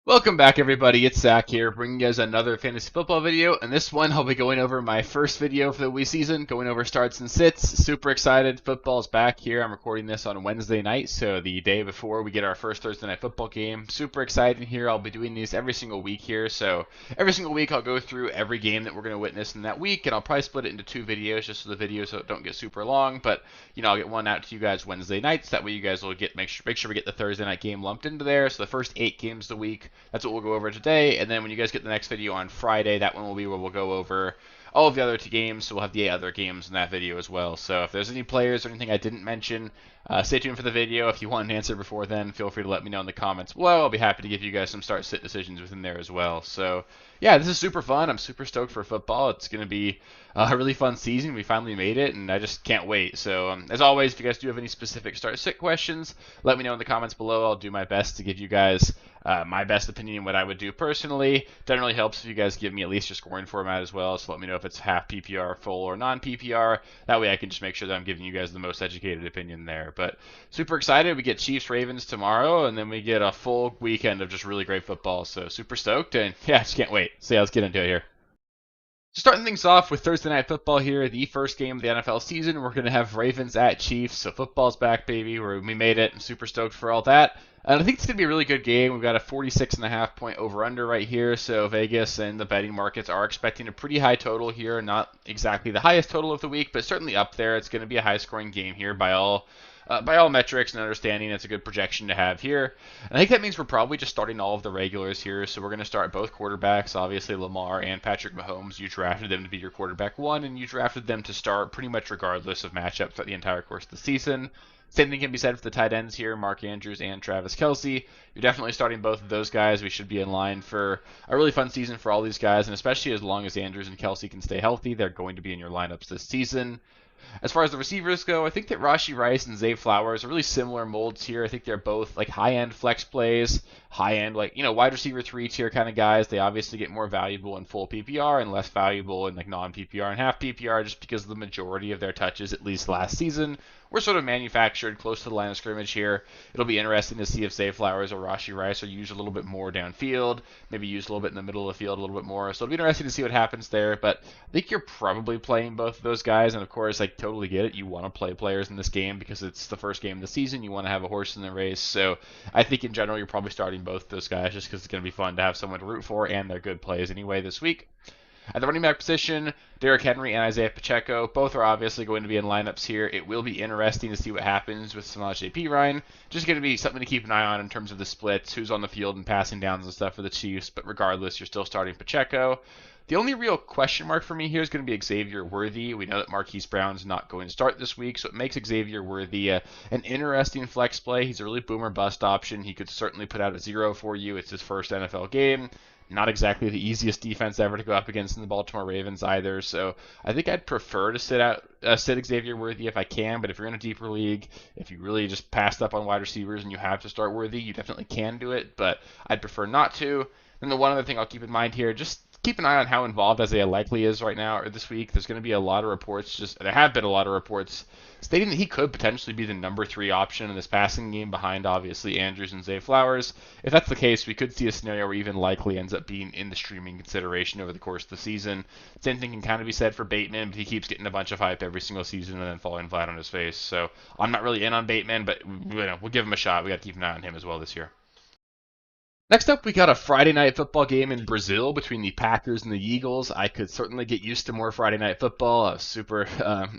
Welcome back, everybody. It's Zach here, bringing you guys another fantasy football video. And this one, I'll be going over my first video for the week season, going over starts and sits. Super excited. Football's back here. I'm recording this on Wednesday night, so the day before we get our first Thursday night football game. Super excited here. I'll be doing these every single week here. So every single week, I'll go through every game that we're going to witness in that week, and I'll probably split it into two videos just so the videos don't get super long. But I'll get one out to you guys Wednesday nights. That way, you guys will make sure we get the Thursday night game lumped into there. So the first 8 games of the week. That's what we'll go over today, and then when you guys get the next video on Friday, that one will be where we'll go over all of the other 2 games, so we'll have the 8 other games in that video as well. So if there's any players or anything I didn't mention, stay tuned for the video. If you want an answer before then, feel free to let me know in the comments below. I'll be happy to give you guys some start-sit decisions within there as well. So yeah, this is super fun. I'm super stoked for football. It's going to be a really fun season. We finally made it, and I just can't wait. So as always, if you guys do have any specific start-sit questions, let me know in the comments below. I'll do my best to give you guys my best opinion, what I would do personally. Definitely helps if you guys give me at least your scoring format as well, so let me know if it's half PPR, full, or non-PPR. That way I can just make sure that I'm giving you guys the most educated opinion there. But super excited. We get Chiefs-Ravens tomorrow, and then we get a full weekend of just really great football. So super stoked, and yeah, just can't wait. So yeah, let's get into it here. Starting things off with Thursday Night Football here, the first game of the NFL season. We're going to have Ravens at Chiefs, so football's back, baby. We made it. I'm super stoked for all that. And I think it's going to be a really good game. We've got a 46.5 point over-under right here, so Vegas and the betting markets are expecting a pretty high total here. Not exactly the highest total of the week, but certainly up there. It's going to be a high-scoring game here by all metrics and understanding. It's a good projection to have here. And I think that means we're probably just starting all of the regulars here. So we're going to start both quarterbacks, obviously Lamar and Patrick Mahomes. You drafted them to be your quarterback 1, and you drafted them to start pretty much regardless of matchups throughout the entire course of the season. Same thing can be said for the tight ends here, Mark Andrews and Travis Kelce. You're definitely starting both of those guys. We should be in line for a really fun season for all these guys, and especially as long as Andrews and Kelce can stay healthy, they're going to be in your lineups this season. As far as the receivers go, I think that Rashee Rice and Zay Flowers are really similar molds here. I think they're both like high-end flex plays, high-end wide receiver 3 tier kind of guys. They obviously get more valuable in full PPR and less valuable in like non-PPR and half PPR just because the majority of their touches, at least last season, were sort of manufactured close to the line of scrimmage here. It'll be interesting to see if Zay Flowers or Rashee Rice are used a little bit more downfield, maybe used a little bit in the middle of the field a little bit more. So it'll be interesting to see what happens there. But I think you're probably playing both of those guys, and of course, I totally get it. You want to play players in this game because it's the first game of the season. You want to have a horse in the race. So I think in general, you're probably starting both of those guys just because it's going to be fun to have someone to root for, and they're good plays anyway this week. At the running back position, Derrick Henry and Isaiah Pacheco, both are obviously going to be in lineups here. It will be interesting to see what happens with Samaje Perine. Just going to be something to keep an eye on in terms of the splits, who's on the field and passing downs and stuff for the Chiefs. But regardless, you're still starting Pacheco. The only real question mark for me here is going to be Xavier Worthy. We know that Marquise Brown's not going to start this week, so it makes Xavier Worthy an interesting flex play. He's a really boomer bust option. He could certainly put out a 0 for you. It's his first NFL game. Not exactly the easiest defense ever to go up against in the Baltimore Ravens either. So I think I'd prefer to sit Xavier Worthy if I can. But if you're in a deeper league, if you really just passed up on wide receivers and you have to start Worthy, you definitely can do it. But I'd prefer not to. And the one other thing I'll keep in mind here, just keep an eye on how involved Isaiah Likely is right now or this week. There's going to be a lot of reports, there have been a lot of reports stating that he could potentially be the number 3 option in this passing game behind obviously Andrews and Zay Flowers. If that's the case, we could see a scenario where even Likely ends up being in the streaming consideration over the course of the season. Same thing can kind of be said for Bateman, but he keeps getting a bunch of hype every single season and then falling flat on his face. So I'm not really in on Bateman, but we'll give him a shot. We got to keep an eye on him as well this year. Next up, we got a Friday night football game in Brazil between the Packers and the Eagles. I could certainly get used to more Friday night football. I was super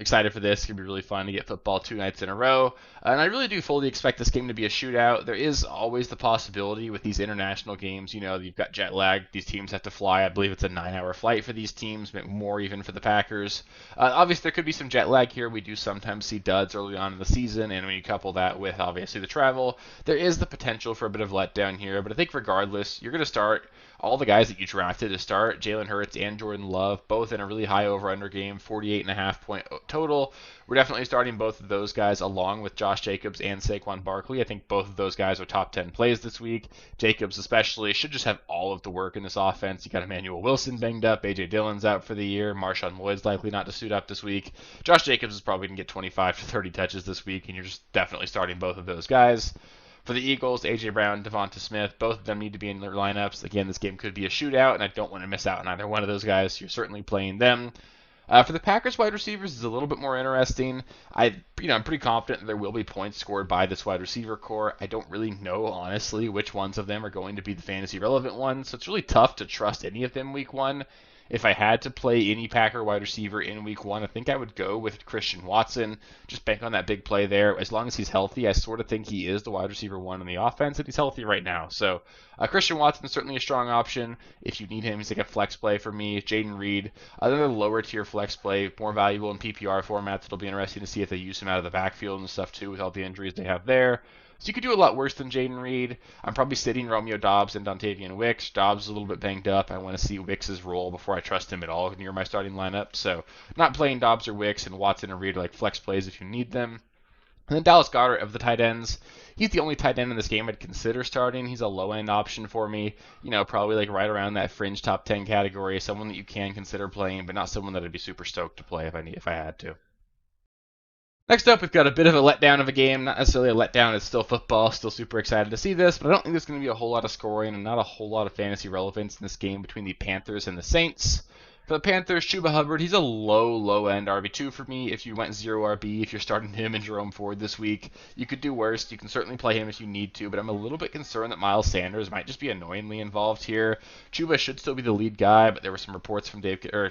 excited for this. It's going to be really fun to get football 2 nights in a row. And I really do fully expect this game to be a shootout. There is always the possibility with these international games, you've got jet lag. These teams have to fly. I believe it's a 9-hour flight for these teams, more even for the Packers. Obviously, there could be some jet lag here. We do sometimes see duds early on in the season. And when you couple that with, obviously, the travel, there is the potential for a bit of letdown here. But I think regardless, you're going to start all the guys that you drafted to start, Jalen Hurts and Jordan Love, both in a really high over-under game, 48.5 point total. We're definitely starting both of those guys along with Josh Jacobs and Saquon Barkley. I think both of those guys are top 10 plays this week. Jacobs especially should just have all of the work in this offense. You got Emmanuel Wilson banged up, A.J. Dillon's out for the year, Marshawn Lloyd's likely not to suit up this week. Josh Jacobs is probably going to get 25 to 30 touches this week, and you're just definitely starting both of those guys. For the Eagles, A.J. Brown, Devonta Smith, both of them need to be in their lineups. Again, this game could be a shootout, and I don't want to miss out on either one of those guys. You're certainly playing them. For the Packers wide receivers, it's a little bit more interesting. I'm pretty confident that there will be points scored by this wide receiver core. I don't really know, honestly, which ones of them are going to be the fantasy relevant ones, so it's really tough to trust any of them week one. If I had to play any Packer wide receiver in week one, I think I would go with Christian Watson. Just bank on that big play there. As long as he's healthy, I sort of think he is the wide receiver one in the offense, and he's healthy right now. So Christian Watson is certainly a strong option. If you need him, he's like a flex play for me. Jaden Reed, another lower tier flex play, more valuable in PPR formats. It'll be interesting to see if they use him out of the backfield and stuff too with all the injuries they have there. So you could do a lot worse than Jaden Reed. I'm probably sitting Romeo Doubs and Dontavian Wicks. Doubs is a little bit banged up. I want to see Wicks' role before I trust him at all near my starting lineup. So not playing Doubs or Wicks, and Watson and Reed are like flex plays if you need them. And then Dallas Goedert of the tight ends. He's the only tight end in this game I'd consider starting. He's a low-end option for me. Probably like right around that fringe top 10 category. Someone that you can consider playing, but not someone that I'd be super stoked to play if I had to. Next up, we've got a bit of a letdown of a game. Not necessarily a letdown, it's still football. Still super excited to see this, but I don't think there's going to be a whole lot of scoring and not a whole lot of fantasy relevance in this game between the Panthers and the Saints. For the Panthers, Chuba Hubbard, he's a low-end RB2 for me. If you went 0 RB, if you're starting him and Jerome Ford this week, you could do worse. You can certainly play him if you need to, but I'm a little bit concerned that Miles Sanders might just be annoyingly involved here. Chuba should still be the lead guy, but there were some reports from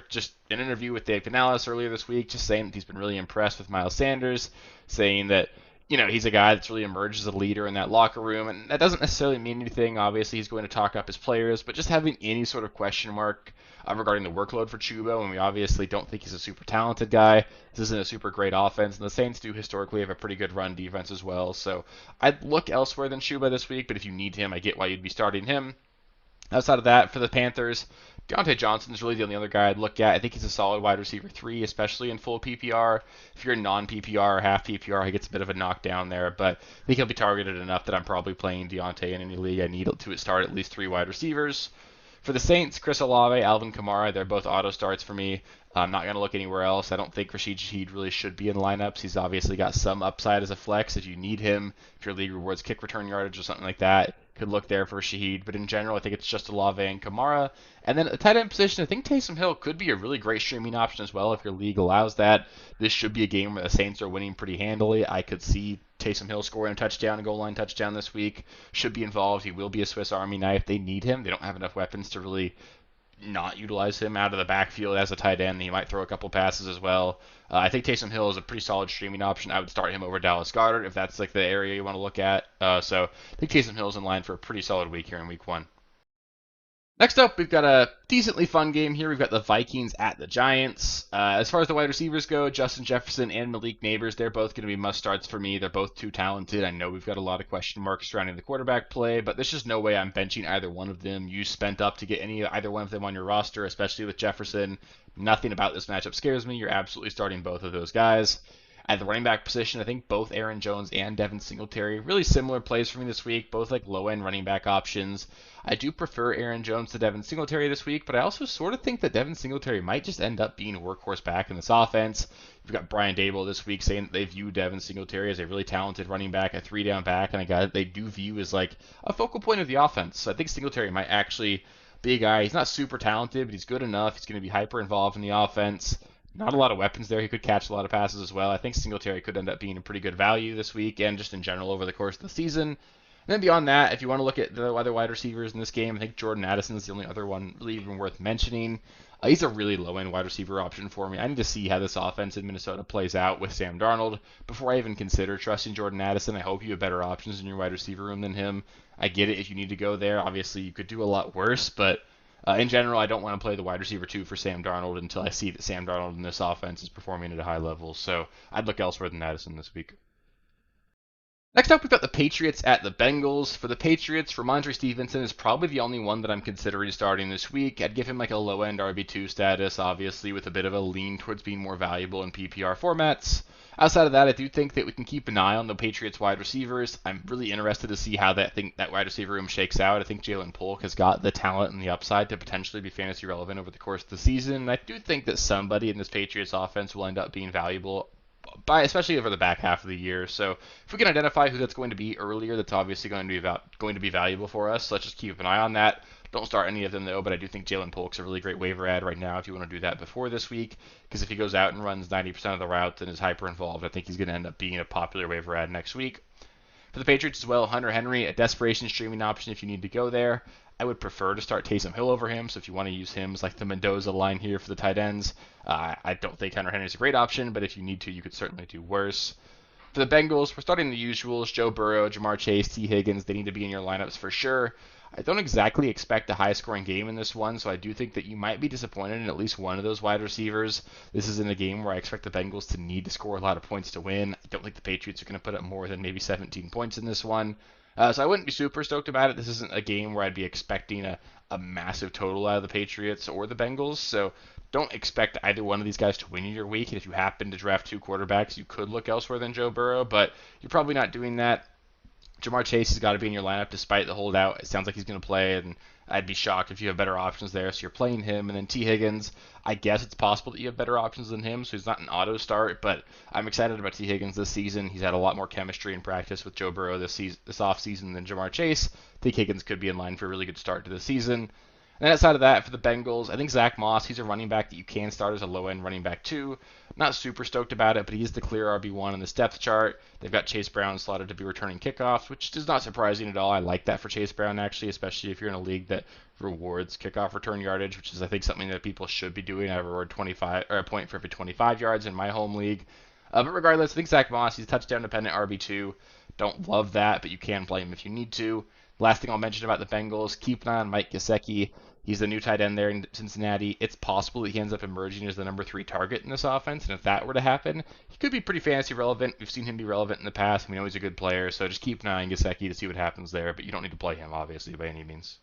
just an interview with Dave Canales earlier this week, just saying that he's been really impressed with Miles Sanders, saying that he's a guy that's really emerged as a leader in that locker room, and that doesn't necessarily mean anything. Obviously, he's going to talk up his players, but just having any sort of question mark regarding the workload for Chuba, and we obviously don't think he's a super talented guy. This isn't a super great offense, and the Saints do historically have a pretty good run defense as well, so I'd look elsewhere than Chuba this week, but if you need him, I get why you'd be starting him. Outside of that, for the Panthers, Deontay Johnson is really the only other guy I'd look at. I think he's a solid wide receiver 3, especially in full PPR. If you're in non-PPR or half PPR, he gets a bit of a knockdown there, but I think he'll be targeted enough that I'm probably playing Deontay in any league. I need to start at least 3 wide receivers. For the Saints, Chris Olave, Alvin Kamara, they're both auto starts for me. I'm not going to look anywhere else. I don't think Rashid Shaheed really should be in lineups. He's obviously got some upside as a flex if you need him. If your league rewards kick return yardage or something like that, could look there for Shaheed. But in general, I think it's just Olave and Kamara. And then at the tight end position, I think Taysom Hill could be a really great streaming option as well if your league allows that. This should be a game where the Saints are winning pretty handily. I could see Taysom Hill scoring a touchdown, a goal line touchdown this week. Should be involved. He will be a Swiss Army knife. They need him. They don't have enough weapons to really not utilize him out of the backfield as a tight end. He might throw a couple passes as well. I think Taysom Hill is a pretty solid streaming option. I would start him over Dallas Goedert if that's like the area you want to look at. So I think Taysom Hill is in line for a pretty solid week here in week 1. Next up, we've got a decently fun game here. We've got the Vikings at the Giants. As far as the wide receivers go, Justin Jefferson and Malik Neighbors, they're both going to be must-starts for me. They're both too talented. I know we've got a lot of question marks surrounding the quarterback play, but there's just no way I'm benching either one of them. You spent up to get either one of them on your roster, especially with Jefferson. Nothing about this matchup scares me. You're absolutely starting both of those guys. At the running back position, I think both Aaron Jones and Devin Singletary, really similar plays for me this week, both like low-end running back options. I do prefer Aaron Jones to Devin Singletary this week, but I also sort of think that Devin Singletary might just end up being a workhorse back in this offense. You've got Brian Dable this week saying that they view Devin Singletary as a really talented running back, a 3-down back, and a guy that they do view as like a focal point of the offense. So I think Singletary might actually be a guy. He's not super talented, but he's good enough. He's going to be hyper involved in the offense. Not a lot of weapons there. He could catch a lot of passes as well. I think Singletary could end up being a pretty good value this week and just in general over the course of the season. And then beyond that, if you want to look at the other wide receivers in this game, I think Jordan Addison is the only other one really even worth mentioning. He's a really low-end wide receiver option for me. I need to see how this offense in Minnesota plays out with Sam Darnold before I even consider trusting Jordan Addison. I hope you have better options in your wide receiver room than him. I get it if you need to go there. Obviously, you could do a lot worse, but in general, I don't want to play the wide receiver 2 for Sam Darnold until I see that Sam Darnold in this offense is performing at a high level. So I'd look elsewhere than Addison this week. Next up, we've got the Patriots at the Bengals. For the Patriots, Ramondre Stevenson is probably the only one that I'm considering starting this week. I'd give him like a low-end RB2 status, obviously, with a bit of a lean towards being more valuable in PPR formats. Outside of that, I do think that we can keep an eye on the Patriots wide receivers. I'm really interested to see how that wide receiver room shakes out. I think Jalen Polk has got the talent and the upside to potentially be fantasy relevant over the course of the season. And I do think that somebody in this Patriots offense will end up being valuable especially over the back half of the year. So if we can identify who that's going to be earlier, that's obviously going to be valuable for us. So let's just keep an eye on that. Don't start any of them though, but I do think Jalen Polk's a really great waiver ad right now if you want to do that before this week, because if he goes out and runs 90% of the routes and is hyper involved, I think he's going to end up being a popular waiver ad next week. For the Patriots as well, Hunter Henry, a desperation streaming option if you need to go there. I would prefer to start Taysom Hill over him, so if you want to use him as like the Mendoza line here for the tight ends, I don't think Hunter Henry is a great option, but if you need to, you could certainly do worse. For the Bengals, we're starting the usuals: Joe Burrow, Jamar Chase, T. Higgins. They need to be in your lineups for sure. I don't exactly expect a high-scoring game in this one, so I do think that you might be disappointed in at least one of those wide receivers. This is in a game where I expect the Bengals to need to score a lot of points to win. I don't think the Patriots are going to put up more than maybe 17 points in this one. So I wouldn't be super stoked about it. This isn't a game where I'd be expecting a massive total out of the Patriots or the Bengals, so don't expect either one of these guys to win your week. And if you happen to draft two quarterbacks, you could look elsewhere than Joe Burrow, but you're probably not doing that. Jamar Chase has got to be in your lineup despite the holdout. It sounds like he's going to play, and I'd be shocked if you have better options there, so you're playing him. And then T. Higgins, I guess it's possible that you have better options than him, so he's not an auto start, but I'm excited about T. Higgins this season. He's had a lot more chemistry and practice with Joe Burrow this offseason than Jamar Chase. I think Higgins could be in line for a really good start to the season. And outside of that, for the Bengals, I think Zach Moss, he's a running back that you can start as a low-end running back too. Not super stoked about it, but he is the clear RB1 in this depth chart. They've got Chase Brown slotted to be returning kickoffs, which is not surprising at all. I like that for Chase Brown, actually, especially if you're in a league that rewards kickoff return yardage, which is, I think, something that people should be doing. I reward 25 or a point for every 25 yards in my home league. But regardless, I think Zach Moss, he's a touchdown-dependent RB2. Don't love that, but you can play him if you need to. Last thing I'll mention about the Bengals, keep an eye on Mike Gesicki. He's the new tight end there in Cincinnati. It's possible that he ends up emerging as the number 3 target in this offense, and if that were to happen, he could be pretty fantasy relevant. We've seen him be relevant in the past. We know he's a good player, so just keep an eye on Gesicki to see what happens there, but you don't need to play him, obviously, by any means.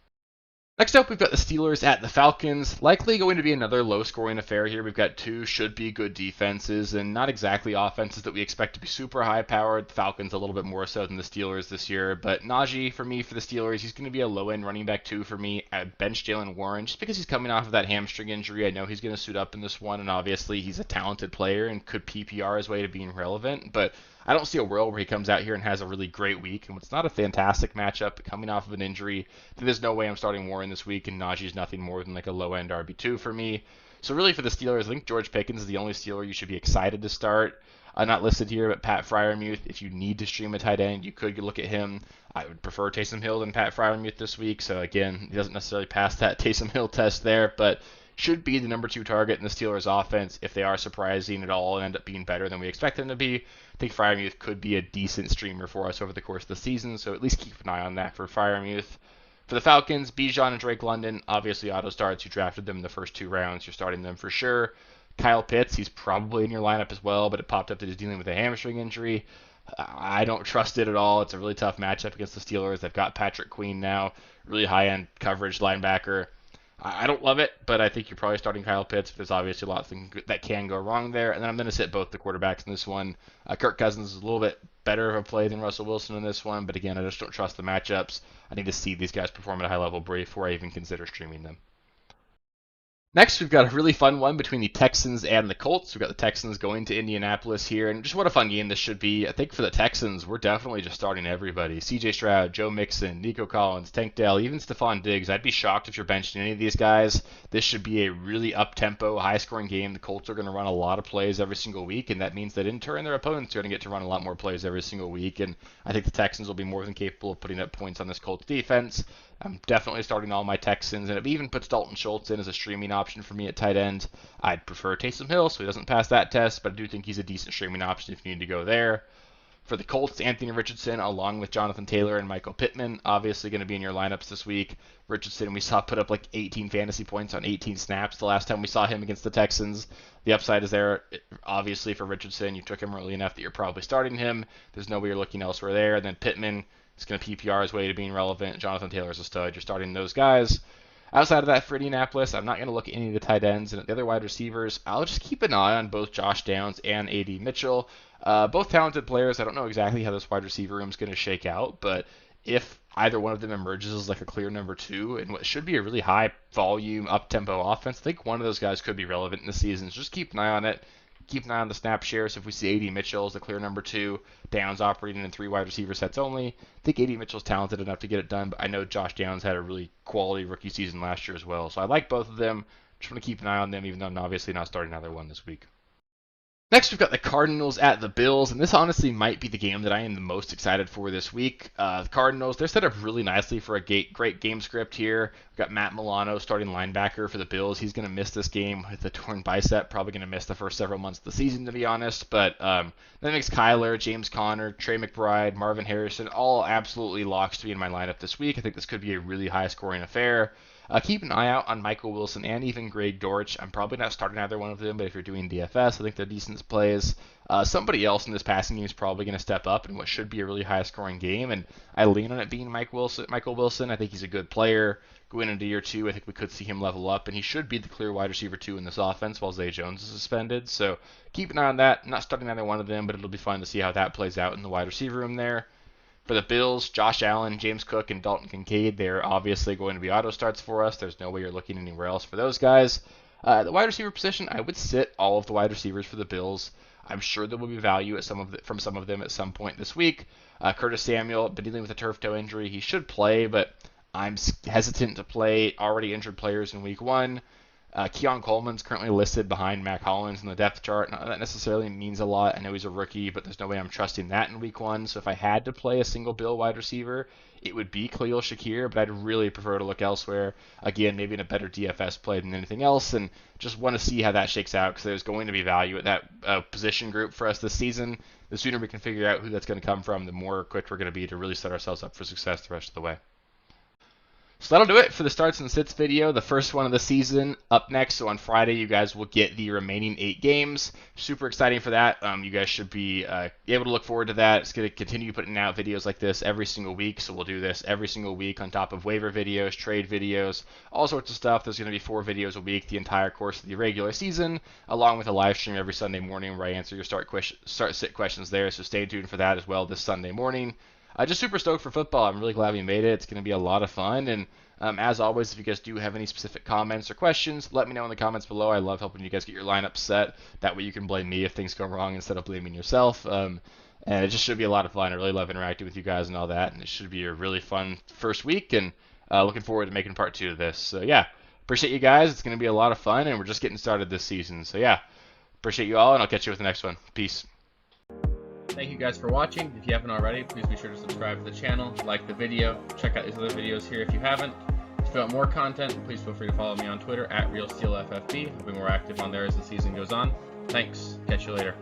Next up, we've got the Steelers at the Falcons. Likely going to be another low-scoring affair here. We've got two should-be-good defenses, and not exactly offenses that we expect to be super high-powered. The Falcons a little bit more so than the Steelers this year, but Najee, for me, for the Steelers, he's going to be a low-end running back, too, for me. I'd bench Jalen Warren, just because he's coming off of that hamstring injury. I know he's going to suit up in this one, and obviously he's a talented player and could PPR his way to being relevant, but I don't see a world where he comes out here and has a really great week, and it's not a fantastic matchup, coming off of an injury. There's no way I'm starting Warren this week, and Najee's nothing more than like a low-end RB2 for me. So really for the Steelers, I think George Pickens is the only Steeler you should be excited to start. Not listed here, but Pat Freiermuth, if you need to stream a tight end, you could look at him. I would prefer Taysom Hill than Pat Freiermuth this week, so again, he doesn't necessarily pass that Taysom Hill test there, but should be the number 2 target in the Steelers offense if they are surprising at all and end up being better than we expect them to be. I think Freiermuth could be a decent streamer for us over the course of the season, so at least keep an eye on that for Freiermuth. For the Falcons, Bijan and Drake London, obviously auto starts. You drafted them in the first 2 rounds. You're starting them for sure. Kyle Pitts, he's probably in your lineup as well, but it popped up that he's dealing with a hamstring injury. I don't trust it at all. It's a really tough matchup against the Steelers. They've got Patrick Queen now, really high-end coverage linebacker. I don't love it, but I think you're probably starting Kyle Pitts. There's obviously a lot of things that can go wrong there. And then I'm going to sit both the quarterbacks in this one. Kirk Cousins is a little bit better of a play than Russell Wilson in this one, but again, I just don't trust the matchups. I need to see these guys perform at a high level before I even consider streaming them. Next, we've got a really fun one between the Texans and the Colts. We've got the Texans going to Indianapolis here, and just what a fun game this should be. I think for the Texans, we're definitely just starting everybody. C.J. Stroud, Joe Mixon, Nico Collins, Tank Dell, even Stephon Diggs. I'd be shocked if you're benching any of these guys. This should be a really up-tempo, high-scoring game. The Colts are going to run a lot of plays every single week, and that means that in turn, their opponents are going to get to run a lot more plays every single week, and I think the Texans will be more than capable of putting up points on this Colts defense. I'm definitely starting all my Texans, and it even puts Dalton Schultz in as a streaming option for me at tight end. I'd prefer Taysom Hill, so he doesn't pass that test, but I do think he's a decent streaming option if you need to go there. For the Colts, Anthony Richardson, along with Jonathan Taylor and Michael Pittman, obviously going to be in your lineups this week. Richardson, we saw put up like 18 fantasy points on 18 snaps the last time we saw him against the Texans. The upside is there, obviously, for Richardson. You took him early enough that you're probably starting him. There's no way you're looking elsewhere there. And then Pittman, it's going to PPR his way to being relevant. Jonathan Taylor's a stud. You're starting those guys. Outside of that, for Indianapolis, I'm not going to look at any of the tight ends and the other wide receivers. I'll just keep an eye on both Josh Downs and A.D. Mitchell. Both talented players. I don't know exactly how this wide receiver room is going to shake out, but if either one of them emerges as like a clear number 2 in what should be a really high volume, up-tempo offense, I think one of those guys could be relevant in the season. So just keep an eye on it. Keep an eye on the snap shares. If we see A.D. Mitchell as the clear number 2, Downs operating in 3 wide receiver sets only, I think A.D. Mitchell's talented enough to get it done, but I know Josh Downs had a really quality rookie season last year as well. So I like both of them. Just want to keep an eye on them, even though I'm obviously not starting either one this week. Next, we've got the Cardinals at the Bills, and this honestly might be the game that I am the most excited for this week. The Cardinals, they're set up really nicely for a great game script here. We've got Matt Milano, starting linebacker for the Bills. He's going to miss this game with a torn bicep, probably going to miss the first several months of the season, to be honest. But that makes Kyler, James Conner, Trey McBride, Marvin Harrison all absolutely locks to be in my lineup this week. I think this could be a really high-scoring affair. Keep an eye out on Michael Wilson and even Greg Dortch. I'm probably not starting either one of them, but if you're doing DFS, I think they're decent plays. Somebody else in this passing game is probably going to step up in what should be a really high-scoring game, and I lean on it being Michael Wilson. I think he's a good player. Going into year 2, I think we could see him level up, and he should be the clear wide receiver 2 in this offense while Zay Jones is suspended. So keep an eye on that. I'm not starting either one of them, but it'll be fun to see how that plays out in the wide receiver room there. For the Bills, Josh Allen, James Cook, and Dalton Kincaid, they're obviously going to be auto starts for us. There's no way you're looking anywhere else for those guys. The wide receiver position, I would sit all of the wide receivers for the Bills. I'm sure there will be value from some of them at some point this week. Curtis Samuel, been dealing with a turf toe injury. He should play, but I'm hesitant to play already injured players in week 1. Keon Coleman's currently listed behind Mac Hollins in the depth chart. Now, that necessarily means a lot. I know he's a rookie, but there's no way I'm trusting that in week 1. So if I had to play a single Bill wide receiver, it would be Khalil Shakir, but I'd really prefer to look elsewhere. Again, maybe in a better DFS play than anything else, and just want to see how that shakes out because there's going to be value at that position group for us this season. The sooner we can figure out who that's going to come from, the more equipped we're going to be to really set ourselves up for success the rest of the way. So that'll do it for the starts and sits video, the first one of the season. Up next, so on Friday, you guys will get the remaining 8 games. Super exciting for that. You guys should be able to look forward to that. It's going to continue putting out videos like this every single week, so we'll do this every single week on top of waiver videos, trade videos, all sorts of stuff. There's going to be 4 videos a week the entire course of the regular season, along with a live stream every Sunday morning where I answer your start-sit questions there, so stay tuned for that as well this Sunday morning. Just super stoked for football. I'm really glad we made it. It's going to be a lot of fun. And as always, if you guys do have any specific comments or questions, let me know in the comments below. I love helping you guys get your lineup set. That way you can blame me if things go wrong instead of blaming yourself. And it just should be a lot of fun. I really love interacting with you guys and all that. And it should be a really fun first week. And looking forward to making part 2 of this. So yeah, appreciate you guys. It's going to be a lot of fun. And we're just getting started this season. So yeah, appreciate you all. And I'll catch you with the next one. Peace. Thank you guys for watching. If you haven't already, please be sure to subscribe to the channel, like the video, check out these other videos here if you haven't. If you want more content, please feel free to follow me on Twitter at RealSteelFFB. I'll be more active on there as the season goes on. Thanks. Catch you later.